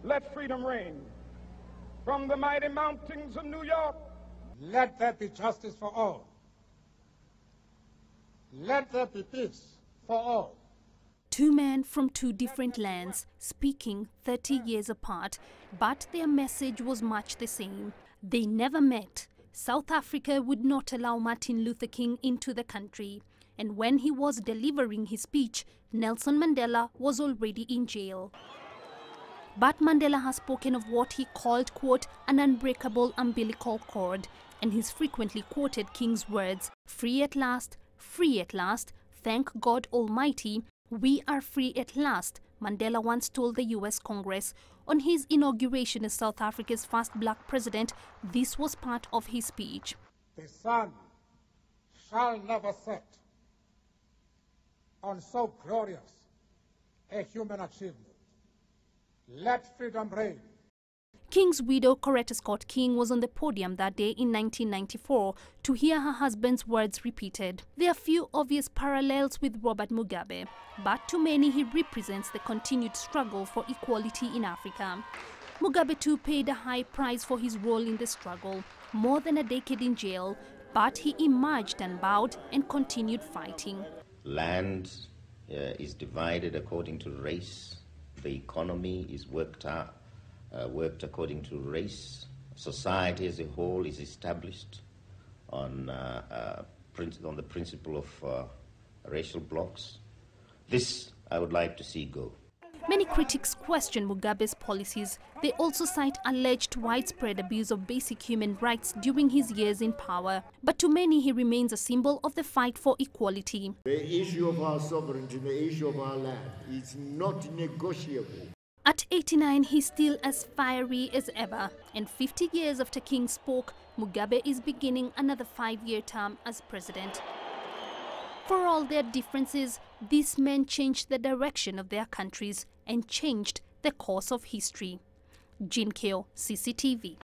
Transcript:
let freedom reign. From the mighty mountains of New York, let there be justice for all. Let there be peace for all. Two men from two different lands, speaking 30 years apart, but their message was much the same. They never met. South Africa would not allow Martin Luther King into the country. And when he was delivering his speech, Nelson Mandela was already in jail. But Mandela has spoken of what he called, quote, an unbreakable umbilical cord, and he's frequently quoted King's words, free at last, thank God Almighty, we are free at last, Mandela once told the US Congress. On his inauguration as South Africa's first black president, this was part of his speech. The sun shall never set on so glorious a human achievement. Let freedom reign. King's widow, Coretta Scott King, was on the podium that day in 1994 to hear her husband's words repeated. There are few obvious parallels with Robert Mugabe, but to many he represents the continued struggle for equality in Africa. Mugabe too paid a high price for his role in the struggle, more than a decade in jail, but he emerged unbowed and continued fighting. Land is divided according to race. The economy is worked according to race. Society as a whole is established on the principle of racial blocks. This I would like to see go. Many critics question Mugabe's policies. They also cite alleged widespread abuse of basic human rights during his years in power. But to many, he remains a symbol of the fight for equality. The issue of our sovereignty, the issue of our land is not negotiable. At 89, he's still as fiery as ever. And 50 years after King spoke, Mugabe is beginning another 5-year term as president. For all their differences, these men changed the direction of their countries and changed the course of history. Kiyo, CCTV.